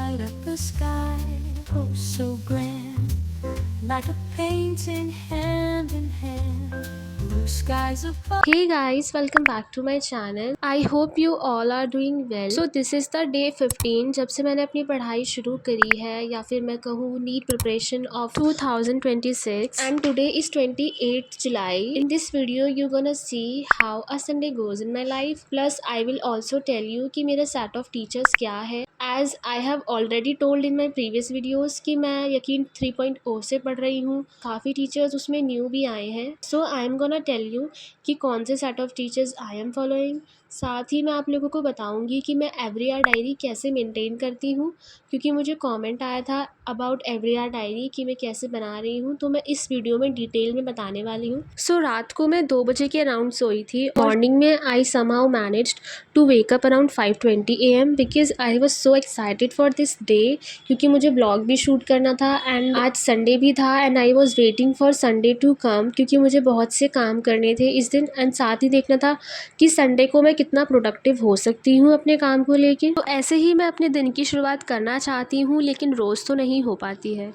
light up the sky, oh so grand, like a painting hand in hand, blue skies above. Hey guys, welcome back to my channel. I hope you all are doing well. So this is the day 15 जब से मैंने अपनी पढ़ाई शुरू करी है, या फिर मैं कहूँ NEET preparation of 2026, and today is 28th July. In this video you gonna see how a Sunday goes in my life. Plus I will also tell you कि मेरा set of teachers क्या है. As I have already told in my previous videos कि मैं यकीन 3.0 से पढ़ रही हूँ. काफ़ी टीचर्स उसमें न्यू भी आए हैं. So I am gonna tell you कि कौन से set of teachers I am following. साथ ही मैं आप लोगों को बताऊंगी कि मैं एवरी आर डायरी कैसे मेंटेन करती हूँ, क्योंकि मुझे कमेंट आया था अबाउट एवरी आर डायरी कि मैं कैसे बना रही हूँ, तो मैं इस वीडियो में डिटेल में बताने वाली हूँ. सो रात को मैं 2 बजे के अराउंड सोई थी. मॉर्निंग में I somehow managed to wake up around 5:20 AM because I was so excited for this day, क्योंकि मुझे ब्लॉग भी शूट करना था एंड आज संडे भी था and I was waiting for Sunday to come, क्योंकि मुझे बहुत से काम करने थे इस दिन एंड साथ ही देखना था कि संडे को मैं कितना प्रोडक्टिव हो सकती हूँ अपने काम को लेके. तो ऐसे ही मैं अपने दिन की शुरुआत करना चाहती हूँ, लेकिन रोज़ तो नहीं हो पाती है.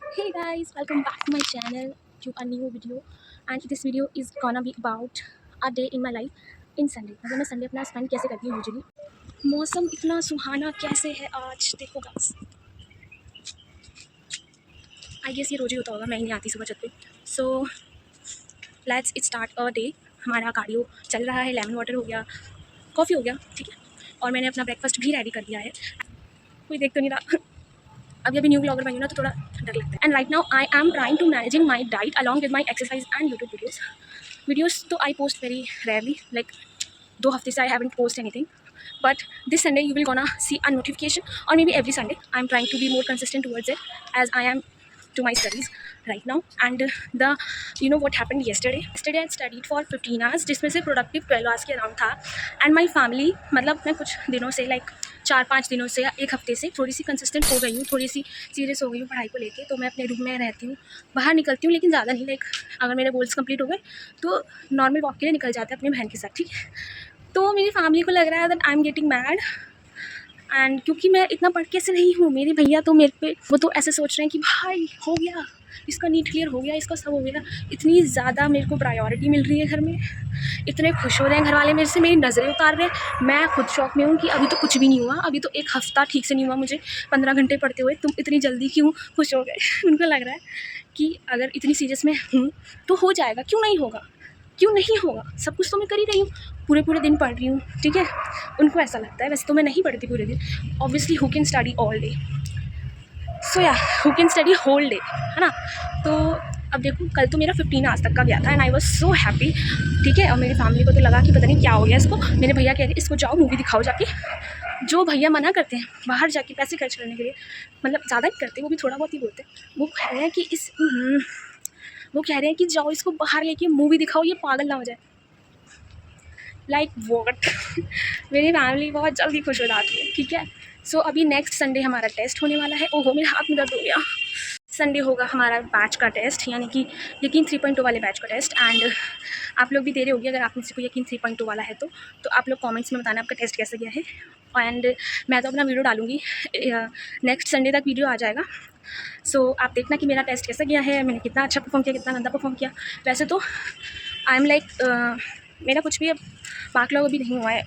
Hey guys, welcome back to my channel to a new video, and this video is gonna be about a day in my life in Sunday. मतलब मैं संडे अपना स्पेंड कैसे करती हूँ यूजुअली. मौसम इतना सुहाना कैसे है आज, देखो गाइस. आई गेस ये रोज ही होता होगा, मैं ही नहीं आती सुबह छत पे. So let's it start a day. हमारा कार्डियो चल रहा है, लेमन वाटर हो गया, कॉफ़ी हो गया, ठीक है, और मैंने अपना ब्रेकफास्ट भी रेडी कर दिया है. कोई देख तो नहीं रहा. अभी न्यू ब्लॉगर बनी हूँ ना, तो थोड़ा डर लगता है. And right now I am trying to managing my diet along with my exercise and YouTube videos तो I post very rarely, like 2 हफ्ते से I haven't post anything. But this Sunday you will gonna see a notification, और may be every Sunday. I am trying to be more consistent towards it as I am to my studies right now. And the you know what happened yesterday I studied for 15 hours, जिसमें से productive 12 hours के around था. And my family, मतलब मैं कुछ दिनों से like 4-5 दिनों से या 1 हफ्ते से थोड़ी सी कंसिस्टेंट हो गई हूँ, थोड़ी सी सीरियस हो गई हूँ पढ़ाई को लेके. तो मैं अपने रूम में रहती हूँ, बाहर निकलती हूँ लेकिन ज़्यादा नहीं. लाइक अगर मेरे गोल्स कंप्लीट हो गए तो नॉर्मल वॉक के लिए निकल जाते हैं अपनी बहन के साथ, ठीक है. तो मेरी फैमिली को लग रहा है that I am getting mad. And क्योंकि मैं इतना पढ़ के से नहीं हूँ, मेरे भैया तो मेरे पे वो तो ऐसे सोच रहे हैं कि भाई हो गया, इसका नीट क्लियर हो गया, इसका सब हो गया. इतनी ज़्यादा मेरे को प्रायोरिटी मिल रही है घर में, इतने खुश हो रहे हैं घर वाले मेरे से, मेरी नज़रें उतार रहे हैं. मैं खुद शौक में हूँ कि अभी तो कुछ भी नहीं हुआ, अभी तो 1 हफ्ता ठीक से नहीं हुआ मुझे 15 घंटे पढ़ते हुए. तुम इतनी जल्दी क्यों खुश हो गए? उनको लग रहा है कि अगर इतनी सीरियस में हूँ तो हो जाएगा, क्यों नहीं होगा, क्यों नहीं होगा, सब कुछ तो मैं कर ही रही हूँ, पूरे दिन पढ़ रही हूँ, ठीक है. उनको ऐसा लगता है. वैसे तो मैं नहीं पढ़ती पूरे दिन. Obviously who can study all day, so yeah who can study whole day, है ना. तो अब देखो, कल तो मेरा 15 आज तक का गया था and I was so happy, ठीक है. और मेरी फैमिली को तो लगा कि पता नहीं क्या हो गया इसको. मेरे भैया कह रहे इसको जाओ मूवी दिखाओ जाके. जो भैया मना करते हैं बाहर जाके पैसे खर्च करने के लिए, मतलब ज़्यादा नहीं करते, वो भी थोड़ा बहुत ही बोलते हैं. वो कह रहे हैं कि वो कह रहे हैं कि जाओ इसको बाहर लेके मूवी दिखाओ, ये पागल ना हो जाए. Like what. मेरी फैमिली बहुत जल्दी खुश हो जाती है, ठीक है. सो अभी नेक्स्ट संडे हमारा टेस्ट होने वाला है. ओहो, मेरे हाथ में दर्द हो गया. संडे होगा हमारा बैच का टेस्ट, यानी कि यकीन 3.2 वाले बैच का टेस्ट. एंड आप लोग भी दे रहे होगी, अगर आप में से कोई यकीन 3.2 वाला है तो आप लोग कमेंट्स में बताना आपका टेस्ट कैसा गया है. एंड मैं तो अपना वीडियो डालूँगी, नेक्स्ट संडे तक वीडियो आ जाएगा. सो आप देखना कि मेरा टेस्ट कैसा गया है, मैंने कितना अच्छा परफॉर्म किया, कितना गंदा परफॉर्म किया. वैसे तो आई एम लाइक मेरा कुछ भी अब बैकलॉग अभी नहीं हुआ है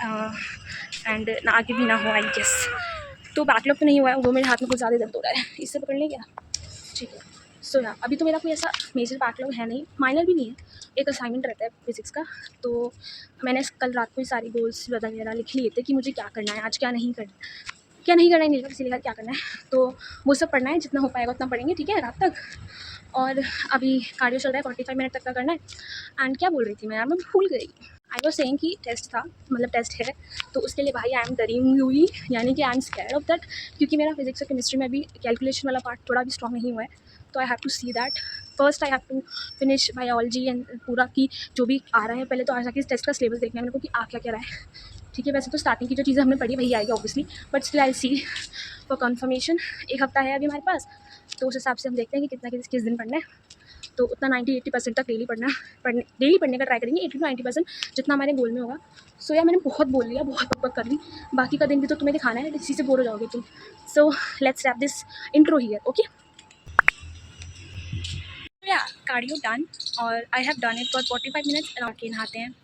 एंड ना आगे भी ना हुआ, आई गेस. तो बैकलॉग तो नहीं हुआ है, वो मेरे हाथ में कुछ ज़्यादा दर्द हो रहा है, इससे पकड़ लें क्या, ठीक है. सो या अभी तो मेरा कोई ऐसा मेजर बैकलॉग है नहीं, माइनर भी नहीं है. एक असाइनमेंट रहता है फिज़िक्स का, तो मैंने कल रात को ही सारी गोल्स वगैरह लिख लिए थे कि मुझे क्या करना है आज, क्या नहीं करना है नहीं, किसी लिखा क्या करना है. तो वो सब पढ़ना है, जितना हो पाएगा उतना पढ़ेंगे, ठीक है, रात तक. और अभी कार्डियो चल रहा है, 45 मिनट तक का करना है. एंड क्या बोल रही थी मैं भूल गई. आई वॉज सेइंग कि टेस्ट था, मतलब टेस्ट है, तो उसके लिए भाई आई एम डरी हुई, यानी कि I am scared of that, क्योंकि मेरा फिजिक्स और केमिस्ट्री में भी कैलकुलेशन वाला पार्ट थोड़ा भी स्ट्रॉन्ग नहीं हुआ है. तो I have to see that first. I have to finish biology and पूरा की जो भी आ रहा है. पहले तो आज जाके इस टेस्ट का सिलेबस देखना है मेरे को कि आ क्या क्या रहा है, ठीक है. वैसे तो स्टार्टिंग की जो चीज़ें हमने पढ़ी वही आएगी obviously, but still I see for confirmation. 1 हफ्ता है अभी हमारे पास, तो उस हिसाब से हम देखते हैं कि कितना किस दिन पढ़ना है. तो उतना 90-80% तक डेली पढ़ने का ट्राई करेंगे, 80-90% जितना हमारे गोल में होगा। सो यार मैंने बहुत बोल लिया, बहुत बकबक कर ली, बाकी का दिन भी तो तुम्हें दिखाना है, इसी से बोर हो जाओगे तुम। So let's wrap this intro here, okay. या कार्डियो डन और I have done it for 45 minutes. के नहाते हैं,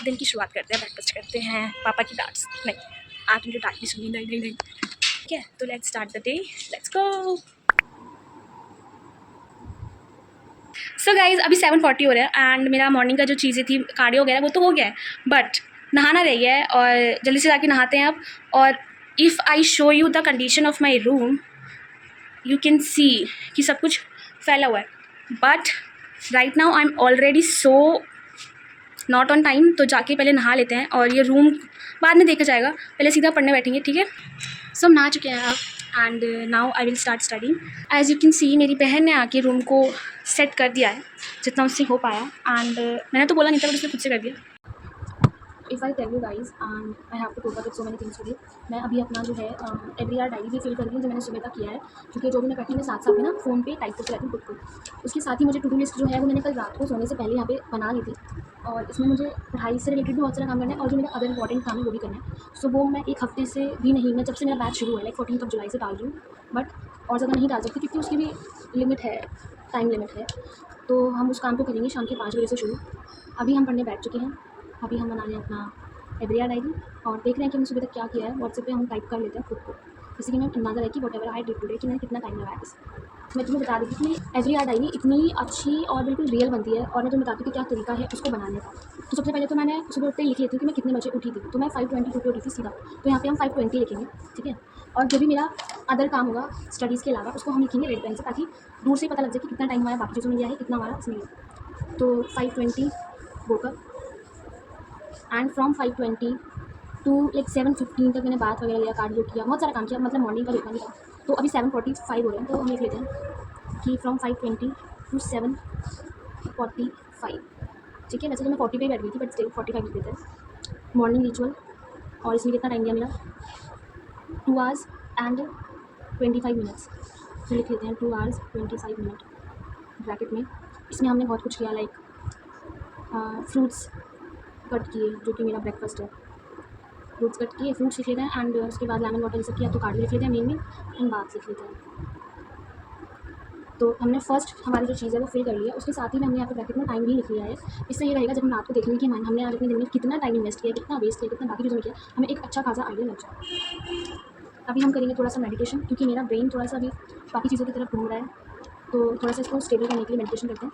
दिन की शुरुआत करते हैं, ब्रेकफास्ट करते हैं, पापा की डांट्स नहीं, आज मुझे डांट भी सुनी, नहीं, ठीक है। तो let's start the day, let's go. So guys अभी 7:40 हो रहा है एंड मेरा मॉर्निंग का जो चीज़ें थी कार्डियो वगैरह वो तो हो गया है, बट नहाना रह गया है और जल्दी से जाके नहाते हैं अब। और if I show you the condition of my room, you can सी कि सब कुछ फैला हुआ है, but right now I am already so not on time. तो जाके पहले नहा लेते हैं और ये रूम बाद में देखा जाएगा, पहले सीधा पढ़ने बैठेंगे, ठीक है। सो हम नहा चुके हैं अब and now I will start studying. As you can see मेरी बहन ने आके रूम को सेट कर दिया है जितना उससे हो पाया एंड मैंने तो बोला नहीं था बट उसने खुद से कर दिया। If I tell you guys and I have to cope up with so many things today. मैं अभी अपना जो है एवरी ईयर डायरी भी फिल कर रही हूँ जो मैंने सुबह तक किया है, क्योंकि जो भी मैं करती हूँ मैं साथ साथ में ना फ़ोन पे टाइप करती रहती हूँ खुद को। उसके साथ ही मुझे टू डू लिस्ट जो है वो मैंने कल रात को सोने से पहले यहाँ पे बना ली थी और इसमें मुझे पढ़ाई से रिलेटेड भी बहुत सारा काम करना है और जो मेरा अदर इंपॉर्टेंट काम है वो भी करना है। सो वो मैं एक हफ्ते से भी नहीं, मैं जब से मेरा बैच शुरू हुआ है लाइक 14 जुलाई से डाल रही हूँ, बट और ज़्यादा नहीं डाल सकती क्योंकि उसकी भी लिमिट है, टाइम लिमिट है। तो हम उस काम को करेंगे शाम के 5 बजे से शुरू। अभी हम पढ़ने बैठ चुके हैं, अभी हम बना रहे हैं अपना एवरी डायरी और देख रहे हैं कि हमने सुबह तक क्या किया है। व्हाट्सएप पे हम टाइप कर लेते हैं खुद को, जैसे कि मैं अंदाज़ा है कि what ever I did today कि मैंने कितना टाइम लगाया इस। मैं तुम्हें बता देती कि एवरी डायरी इतनी अच्छी और बिल्कुल रियल बनती है और मैं तुम्हें बताती हूँ कि क्या तरीका है उसको बनाने का। तो सबसे पहले तो मैंने सुबह उठते ही लिख लेती हूँ कि मैं कितने बजे उठी थी, तो मैं 5:22 पे उठी थी सीधा, तो यहाँ पे हम 5:20 लिखेंगे, ठीक है। और जो भी मेरा अदर काम होगा स्टडीज़ के अलावा उसको हम लिखेंगे रेड पेन से, ताकि दूर से पता लग जाए कि कितना टाइम हमारा बाकी चीज़ों में गया है, कितना हमारा इसमें गया। तो 5:20 woke up and from 5:20 to like 7:15 तक मैंने बात वगैरह लिया, कार्डियो किया, बहुत सारा काम किया, मतलब मॉर्निंग का देखा नहीं था। तो अभी 7:45 हो रहे हैं, तो हम लिख लेते हैं कि फ्रॉम 5:20 टू 7:45, ठीक है। वैसे तो मैं 40 पे बैठ गई थी बट स्टिल 45 लिख देते हैं। मॉर्निंग रिचुअल और इसमें कितना टाइम दिया मेरा 2 आवर्स एंड 25 मिनट्स, तो लिख लेते हैं 2 आवर्स 25 मिनट ब्रैकेट में। इसमें हमने बहुत कुछ किया लाइक फ्रूट्स कट किए जो कि मेरा ब्रेकफास्ट है, फ्रूट्स कट किए, फ्रूट्स लिख लेते हैं एंड उसके बाद लेमन वाटर सब किया, तो कार्डियो लिख लेते हैं मेन में एंड बात लिख लेते हैं। तो हमने फर्स्ट हमारी जो चीज़ है वो फिल कर लिया, उसके साथ ही हमने यहाँ पे ब्रैकेट में टाइम भी लिख लिया है। इससे ये रहेगा जब हम रात को देखेंगे कि हमने आज अपने दिन में कितना टाइम इन्वेस्ट किया, कितना वेस्ट किया, कितना बाकी चीज़ों में किया, हमें एक अच्छा खासा आइडिया लग जाए। अभी हम करेंगे थोड़ा सा मेडिटेशन, क्योंकि मेरा ब्रेन थोड़ा सा अभी बाकी चीज़ों की तरफ घूम रहा है, तो थोड़ा सा इसको स्टेबल करने के लिए मेडिटेशन करते हैं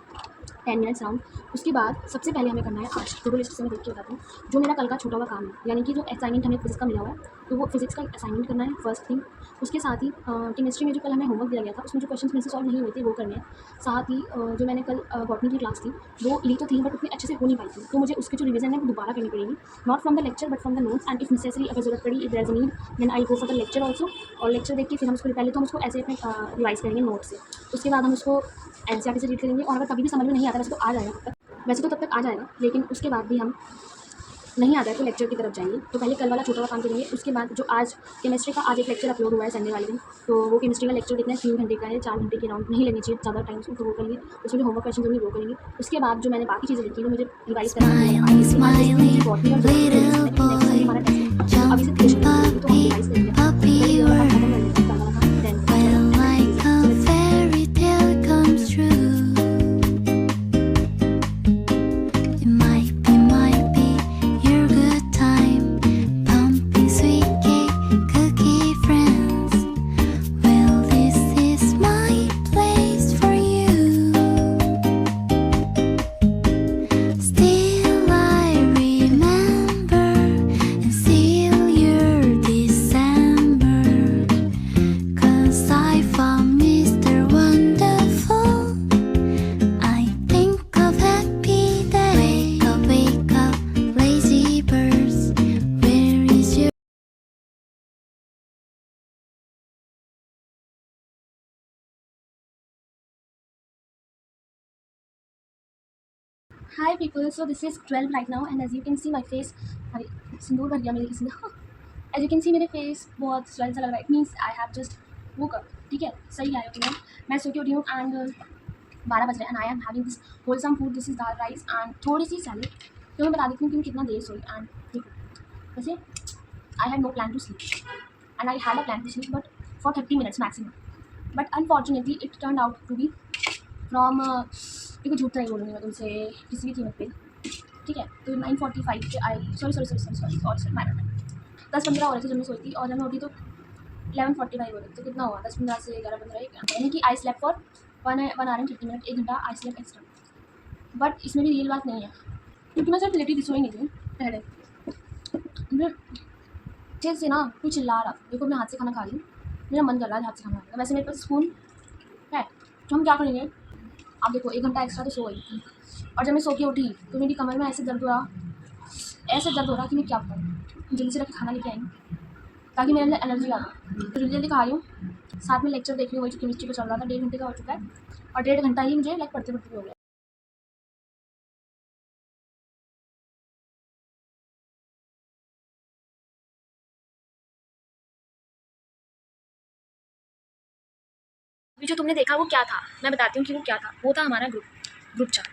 10 मिनट्स राउंड। उसके बाद सबसे पहले हमें करना है आज टू डू लिस्ट से मैं देख के बताती हूँ जो मेरा कल का छूटा हुआ काम है, यानी कि जो असाइनमेंट हमें फिजिक्स का मिला हुआ है, तो वो फिजिक्स का असाइनमेंट करना है फर्स्ट थिंग। उसके साथ ही केमिस्ट्री में जो कल हमें होमवर्क दिया गया था उसमें जो क्वेश्चन मेरे से सॉल्व नहीं हुए थे वो करने हैं। साथ ही जो मैंने कल बॉटनी की क्लास थी वो ली तो थी बट उतनी अच्छे से हो नहीं पाई थी, तो मुझे उसकी जो रिवीजन है वो दोबारा करनी पड़ेगी, not from the lecture but from the notes and if necessary अगर जरूरत पड़ी if there is a need then I go for the lecture also. और लेक्चर देख के फिर हम उसको पहले तो हम उसको ऐसे अपने रिवाइज करेंगे नोट से, उसके बाद हम उसको एनसीईआरटी से रीड करेंगे और अगर कभी भी समझ में नहीं आता वैसे तो आ जाएगा, वैसे तो तब तक आ जाएगा, लेकिन उसके बाद भी हम नहीं आता है तो लेक्चर की तरफ जाएंगे। तो पहले कल वाला छोटा हुआ काम करेंगे, उसके बाद जो आज केमिस्ट्री का आज एक लेक्चर अपलोड हुआ है संडे वाले दिन, तो वो केमिस्ट्री का लेक्चर कितना है 3 घंटे का है, 4 घंटे के राउंड नहीं लेनी चाहिए ज़्यादा टाइम, तो वो करेंगे। उसमें जो होमवर्क क्वेश्चन होंगे वो करेंगे। उसके बाद जो मैंने बाकी चीज़ें लिखी वो मुझे रिवाइज करना है, अभी से रिवाइज करेंगे Hi people, so this is 12 right now and as you can see my face, अरे सिंदूर भर गया मेरे किसी ने as you can see मेरे face बहुत swell सा लग रहा है, it means I have just woke up, ठीक है, सही आया तुम्हें, मैं सो के उठी हूँ एंड 12 बज रहे हैं and I am having this wholesome food, this is dal rice and थोड़ी सी सैलड। तो मैं बता देती हूँ कि मैं कितना देर सोई। एंड देखो वैसे I had no plan to sleep and I had a plan to sleep but for 30 minutes maximum, but unfortunately it turn out to be from, देखो झूठ नहीं बोलूँगी मैं तुमसे किसी भी कीमत पे, ठीक है। तो 9:45 पे आई, सॉरी माय बैड, 10-15 हो रहे थे जब मैं सोई थी और जब मैं उठी तो 11:45 हो रहे थे। तो कितना हुआ 10-15 से 11-15 एक घंटा, यानी कि I slept for 1 our and 50 minute, 1 घंटा आई स्लेप्ट एक्स्ट्रा। बट इसमें भी रियल बात नहीं है क्योंकि मैं सिर्फ लेटी थी, सोई नहीं थी पहले। मैं अच्छे से ना कोई चिल्ला रहा, देखो मैं हाथ से खाना खा रही हूँ, मेरा मन कर रहा है हाथ से खाना खाने का। वैसे मेरे पास स्पून है तो हम क्या करेंगे। अब देखो 1 घंटा एक्स्ट्रा तो सो गई थी और जब मैं सो के उठी तो मेरी कमर में ऐसे दर्द हो रहा, ऐसे दर्द हो रहा कि मैं क्या करूँ। जल्दी से रख खाना लेके आई ताकि मेरे अंदर एनर्जी आ गई। तो जल्दी जल्दी खा रही हूँ, साथ में लेक्चर देख रही हूँ, वही जो केमिस्ट्री का चल रहा था। 1.5 घंटे का हो चुका है और 1.5 घंटा ही मुझे लाइक पढ़ते पढ़ते हो गया। अभी जो तुमने देखा वो क्या था, मैं बताती हूँ कि वो क्या था। वो था हमारा ग्रुप चैट।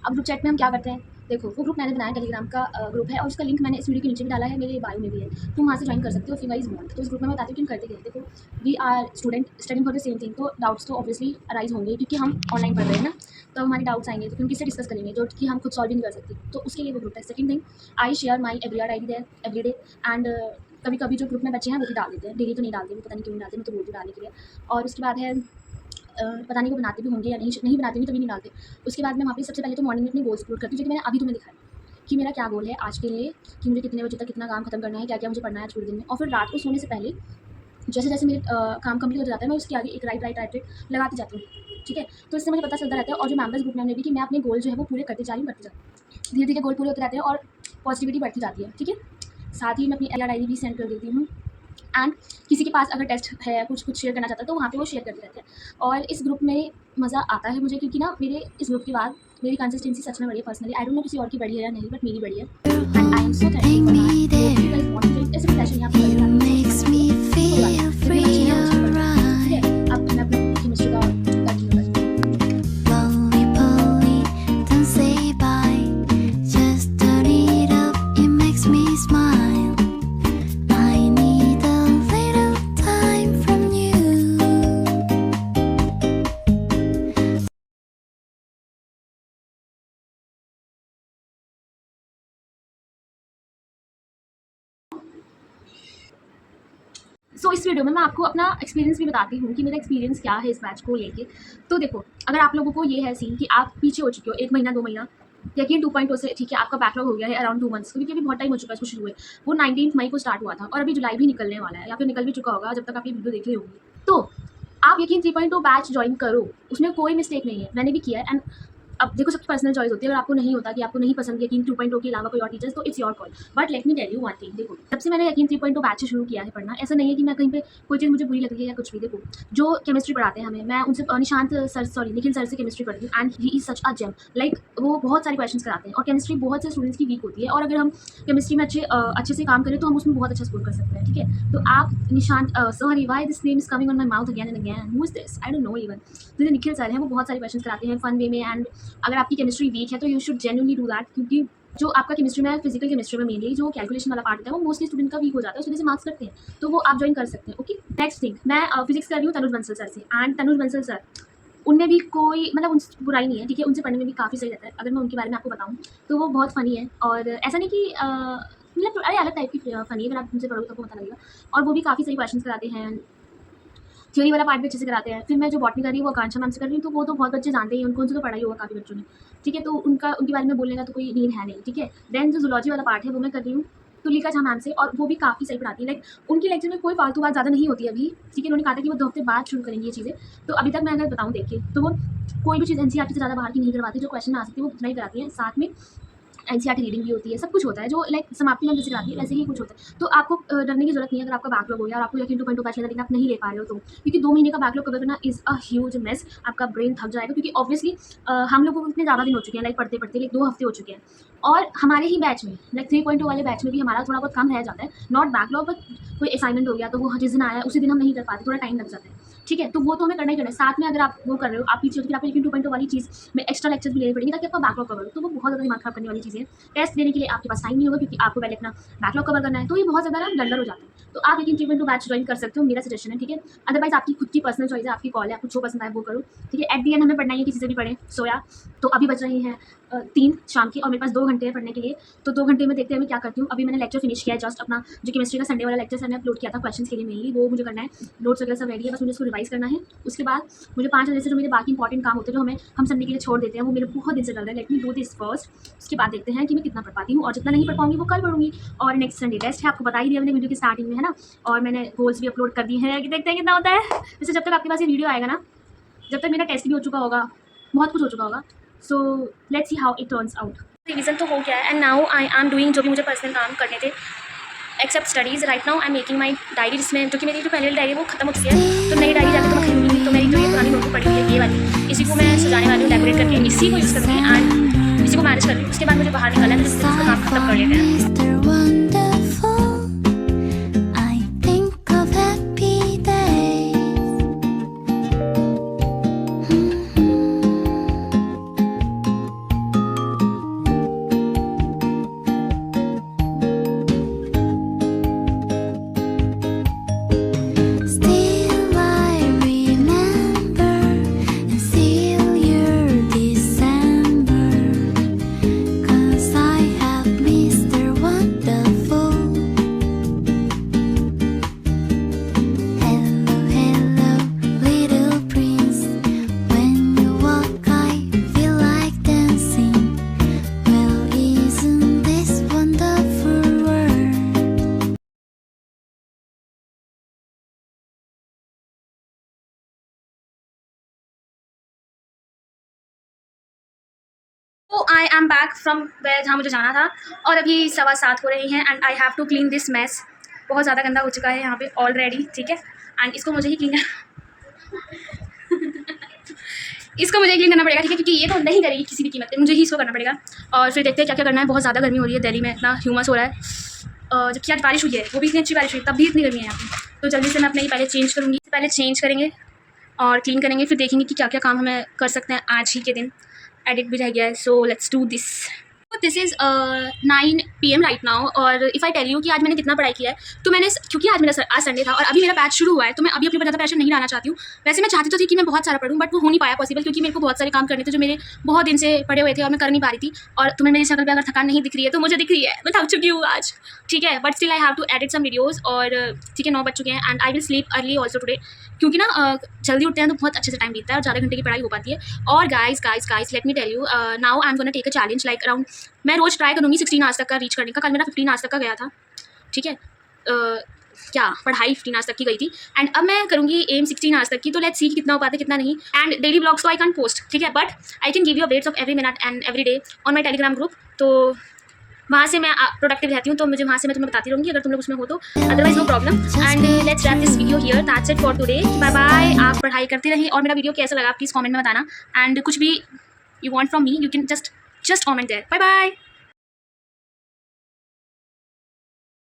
अब ग्रुप चैट में हम क्या करते हैं, देखो वो ग्रुप मैंने बनाया टेलीग्राम का ग्रुप है और उसका लिंक मैंने इस वीडियो के नीचे भी डाला है, मेरे बायो में भी है, तुम वहाँ से ज्वाइन कर सकते हो इफ यू गाइस वांट। तो इस ग्रुप में मैं बताती हूँ कि हम करते क्या हैं। देखो we are student studying for the same thing, तो डाउट्स तो ऑब्वियसली अराइज होंगे क्योंकि हम ऑनलाइन पढ़ रहे हैं ना, तो हमारे डाउट्स आएंगे तो हम किससे डिस्कस करेंगे जो कि हम खुद सॉल्व भी नहीं कर सकते। तो उसके लिए वो ग्रुप है। Second thing, I share my एवरीआर I D there every day and कभी कभी जो ग्रुप में बच्चे हैं वो भी डाल देते हैं, डेली तो नहीं डालते, वो पता नहीं क्यों नहीं डालते, मैं तो बोलती हूँ डालने के लिए। और उसके बाद है पता नहीं वो बनाते भी होंगे या नहीं बनाते भी तभी नहीं डालते। उसके बाद मैं वहाँ पे सबसे पहले तो मॉर्निंग में अपने गोल्स अपलोड करती हूँ, जो कि मैंने अभी तुम्हें दिखाया कि मेरा क्या गोल है आज के लिए, कि मुझे कितने बजे तक कितना काम खत्म करना है, क्या क्या मुझे पढ़ना है पूरे दिन में। और फिर रात को सोने से पहले जैसे जैसे मेरे काम कंप्लीट हो जाता है मैं उसके आगे एक राइट लगाती जाती हूँ, ठीक है। तो इससे मुझे पता चलता रहता है और जो मेंबर्स ग्रुप में हमने भी कि मैं अपने गोल जो है वो पूरे करते जा रही हूँ। धीरे धीरे गोल पूरे होते रहते हैं और पॉजिटिविटी बढ़ती जाती है, ठीक है। साथ ही मैं अपनी एल भी सेंड कर देती हूँ एंड किसी के पास अगर टेस्ट है कुछ शेयर करना चाहता है तो वहाँ पे वो शेयर करते रहते हैं। और इस ग्रुप में मज़ा आता है मुझे क्योंकि ना मेरे इस ग्रुप के बाद मेरी कंसिस्टेंसी सच में बढ़ी है पर्सनली। आई डोंट नो किसी और की बढ़ी है या नहीं, बट मेरी बढ़ी है and I am so thankful. ऐसे प्रेशर यहाँ पे makes me feel free, alright. अब मैं अपना केमिस्ट्री का कंटिन्यू करती हूँ। Slowly, slowly, don't say bye. Just turn it up, it makes me smile. I need a little time from you. सो इस वीडियो में मैं आपको अपना एक्सपीरियंस भी बताती हूँ कि मेरा एक्सपीरियंस क्या है इस बैच को लेके। तो देखो अगर आप लोगों को ये है सीन कि आप पीछे हो चुके हो 1 महीना 2 महीना, यकीन 2.0 से ठीक है आपका बैकलॉग हो गया है अराउंड 2 मंथ्स, क्योंकि अभी बहुत टाइम हो चुका है इसको शुरू हुए। वो 19 मई को स्टार्ट हुआ था और अभी जुलाई भी निकलने वाला है या फिर निकल भी चुका होगा जब तक आप ये वीडियो देख रहे होंगे। तो आप यकीन 3.0 बैच ज्वाइन करो, उसमें कोई मिस्टेक नहीं है, मैंने भी किया है। एंड अब देखो सबकी पर्सनल चॉइस होती है, अगर आपको नहीं होता कि आपको नहीं पसंद यकीन 2.0 के अलावा कोई और टीचर्स, तो it's your call. But let me tell you one thing, देखो जब से मैंने यकीन 3.0 बैच शुरू किया है पढ़ना, ऐसा नहीं है कि मैं कहीं पे कोई चीज़ मुझे बुरी लग रही है या कुछ भी। देखो जो केमिस्ट्री पढ़ाते हैं हमें, मैं उनसे निखिल सर से केमिस्ट्री पढ़ती हूँ and he is such a gem. Like वो बहुत सारे क्वेश्चन कराते हैं और केमिस्ट्री बहुत से स्टूडेंट्स की वीक होती है और अगर हम केमिस्ट्री में अच्छे से काम करें तो हम उसमें बहुत अच्छा स्कोर कर सकते हैं, ठीक है। तो आप Nishant, sorry why this name is coming on my mouth again and again, who is this, I don't know even. जो निखिल सर हैं वो बहुत सारे क्वेश्चन कराते हैं फन वे में एंड अगर आपकी केमिस्ट्री वीक है तो you should genuinely do that, क्योंकि जो आपका केमिस्ट्री में फिजिकल केमिस्ट्री में मेनली जो कैलकुलेशन वाला पार्ट होता है वो मोस्टली स्टूडेंट का वीक हो जाता है, उस वजह से मार्क्स करते हैं, तो वो आप ज्वाइन कर सकते हैं, ओके। नेक्स्ट थिंग, मैं फिजिक्स कर रही हूँ तनुज बंसल सर से एंड तनुज बंसल सर उनमें भी कोई मतलब उनसे बुराई नहीं है, ठीक है, उनसे पढ़ने में भी काफ़ी सही रहता है। अगर मैं उनके बारे में आपको बताऊँ तो वो बहुत फ़नी है और ऐसा नहीं कि मतलब अरे अलग टाइप की फ़नी है, अगर आप उनसे पढ़ोगे तो आपको पता लगेगा। और वो भी काफ़ी सही क्वेश्चन कराते हैं, थ्योरी वाला पार्ट भी अच्छे से कराते हैं। फिर मैं जो बॉटनी कर रही हूँ वो आकांक्षा मैम से कर रही हूँ, तो वो तो बहुत बच्चे जानते ही हैं, उनसे तो पढ़ा ही होगा काफ़ी बच्चों ने, ठीक है। तो उनके बारे में बोलने का तो कोई नीड है नहीं, ठीक है। देन जो जूलॉजी वाला पार्ट है वो मैं कर रही हूँ तुलिका झा मैम से और वो भी काफ़ी सही पढ़ाती है। लाइक उनकी लेक्चर में कोई फालतू बात ज़्यादा नहीं होती है अभी, ठीक है। उन्होंने कहा था कि वो 2 हफ्ते बाद शुरू करेंगी ये चीज़ें, तो अभी तक मैं अगर बताऊँ देखिए तो वो कोई भी चीज़ एनसीईआरटी से ज़्यादा बाहर की नहीं करवाती, जो क्वेश्चन आ सकती है वो उतना ही कराती है। साथ में एनसीईआरटी रीडिंग भी होती है, सब कुछ होता है जो लाइक समाप्ति में जैसे कराती है वैसे ही कुछ होता है। तो आपको डरने की जरूरत नहीं है अगर आपका बैकलॉग हो या और आपको यकीन 2.0 बैच लेकिन आप नहीं ले पा रहे हो तो, क्योंकि 2 महीने का बैकलॉग कवर करना इज़ अ ह्यूज मेस। आपका ब्रेन थक जाएगा क्योंकि ऑब्वियसली हम लोगों को इतने ज़्यादा दिन हो चुके हैं लाइक पढ़ते पढ़ते, लाइक 2 हफ्ते हो चुके हैं और हमारे ही बैच में लाइक 3.0 वाले बैच में भी हमारा थोड़ा बहुत कम रह जाता है, नॉट बैकलॉग बट कोई असाइनमेंट हो गया तो वो जिस दिन आया उसी दिन हम नहीं कर पाते, थोड़ा टाइम लग जाता है। ठीक है, तो वो तो हमें करना ही करना है। साथ में अगर आप वो कर रहे हो, आप पीछे फिर आपको लेकिन 2.0 वाली चीज़ में एक्स्ट्रा लेक्चर्स भी लेने पड़ेंगे ताकि आपका बैकलॉग कवर हो, तो वो बहुत ज़्यादा दिमाग खराब करने वाली चीज़ें हैं। टेस्ट देने के लिए आपके पास टाइम नहीं होगा क्योंकि आपको पहले अपना बैकलॉग कवर करना है, तो ये बहुत ज़्यादा ना ब्लंडर हो जाता है। तो आप लेकिन 3.2 बैच ज्वाइन कर सकते हो, मेरा सजेशन है, ठीक है। अदरवाइज़ आपकी खुद की पर्सनल चॉइस है, आपकी कॉल है, आपको जो पसंद आए वो करो, ठीक है। एट दी एंड हमें पढ़ना ही है, किसी से भी पढ़ें। सोया तो अभी बज रही हैं 3 शाम के और मेरे पास 2 घंटे हैं पढ़ने के लिए, तो 2 घंटे में देखते हैं मैं क्या करती हूँ। अभी मैंने लेक्चर फिनिश किया है, जस्ट अपना जो केमिस्ट्री का संडे वाला लेक्चर मैंने अपलोड किया था क्वेश्चंस के लिए मेनली, वो मुझे करना है। नोट्स वगैरह सब रेडी है, बस मुझे उसको रिवाइज करना है। उसके बाद मुझे 5 बजे से जो मेरे बाकी इंपॉर्टेंट काम होते हैं जो हम संडे के लिए छोड़ देते हैं, वो मेरे बहुत दिन से चल रहा है। Let me do this first, उसके बाद देखते हैं कि मैं कितना पढ़ पाती हूँ, और जितना नहीं पढ़ पाऊंगी वो कल पढ़ूंगी। और नेक्स्ट संडे टेस्ट है, आपको बता ही दिया मैंने वीडियो की स्टार्टिंग में, है ना। और मैंने गोल्स भी अपलोड कर दिए हैं, कि देखते हैं कितना होता है। वैसे जब तक आपके पास ये वीडियो आएगा ना, जब तक मेरा टेस्ट भी हो चुका होगा, बहुत कुछ हो चुका होगा। So let's see how it turns out. Revision तो हो गया है and now I am doing जो भी मुझे पर्सनल काम करने थे except studies. Right now I am making my diary, जिसमें जो कि मेरी जो पहले वाली डायरी है वो खत्म हो चुकी है, तो नई डायरी जाकर तो मैं खरीदूंगी। तो मेरी जो ये पुरानी नोटबुक पड़ी हुई है ये वाली, इसी को मैं सजाने वाली हूँ, डेकोरेट करके इसी को यूज़ करूँगी एंड इसी को मैनेज कर रही हूँ। उसके बाद मुझे बाहर निकलना है, तो इसका काम खत्म कर लेते हैं। Mr. Wonderful, I think of happy days. Still I remember and still your December, 'cause I have Mr. Wonderful. Hello, hello, little prince. When you walk, I feel like dancing. Well, isn't this wonderful world? तो I am back from where जहाँ मुझे जाना था, और अभी 7:15 हो रही हैं and I have to clean this mess. बहुत ज़्यादा गंदा हो चुका है यहाँ पे ऑलरेडी, ठीक है। एंड इसको मुझे ही क्लीन इसको मुझे क्लीन करना पड़ेगा, ठीक है, क्योंकि ये तो नहीं करेगी किसी भी कीमत पे, मुझे ही इसको करना पड़ेगा। और फिर देखते हैं क्या क्या करना है। बहुत ज़्यादा गर्मी हो रही है दिल्ली में, इतना ह्यूमस हो रहा है, जबकि आज बारिश हुई है, वो भी इतनी अच्छी बारिश हुई, तब भी इतनी गर्मी है यहाँ पे। तो जल्दी से मैं अपने ही पहले चेंज करूँगी, पहले चेंज करेंगे और क्लीन करेंगे, फिर देखेंगे कि क्या क्या काम हमें कर सकते हैं आज ही के दिन। एडिट भी रह गया है, so let's do this. This is 9 PM right now, और इफ़ आई टेल यू कि आज मैंने कितना पढ़ाई किया है, तो मैंने, क्योंकि आज संडे था और अभी मेरा बैच शुरू हुआ है, तो मैं अभी अपने ज़्यादा प्रेशर नहीं डालना चाहती हूँ। वैसे मैं चाहती तो थी कि मैं बहुत सारा पढ़ूँ, बट वो हो नहीं पाया पॉसिबल, क्योंकि मेरे को बहुत सारे काम करने थे जो मेरे बहुत दिन से पड़े हुए थे और मैं कर नहीं पा रही थी। और तुम्हें मेरी शक्ल पे अगर थकान नहीं दिख रही है तो मुझे दिख रही है, मैं थक चुकी हूँ आज, ठीक है। But still I have to edit some videos, और ठीक है 9 बज चुके हैं and I will sleep early also today, क्योंकि ना जल्दी उठते हैं तो बहुत अच्छे से टाइम बीतता है और 4 घंटे की पढ़ाई हो पाती है। और guys let me tell you, now I am gonna take a challenge, like around मैं रोज़ ट्राई करूँगी 16 आवर्स तक का रीच करने का। कल मेरा 15 आवर्स तक का गया था, ठीक है। क्या पढ़ाई 15 आवर्स तक की गई थी, एंड अब मैं करूँगी एम 16 आवर्स तक की। तो लेट्स सी कितना हो पाता है कितना नहीं। एंड डेली ब्लॉग्स तो आई कैन पोस्ट, ठीक है, but I can give you updates of every minute and every day on my Telegram group. तो वहाँ से मैं प्रोडक्टिव रहती हूँ, तो मुझे वहाँ से मैं तुम्हें बताती रहूँगी अगर तुम लोग उसमें हो तो, otherwise no problem. And let's wrap this video here, that's it for today, bye bye. आप पढ़ाई करते रहिए, और मेरा वीडियो कैसा लगा प्लीज़ कमेंट में बताना, एंड कुछ भी you want from me you can just comment there. Bye bye.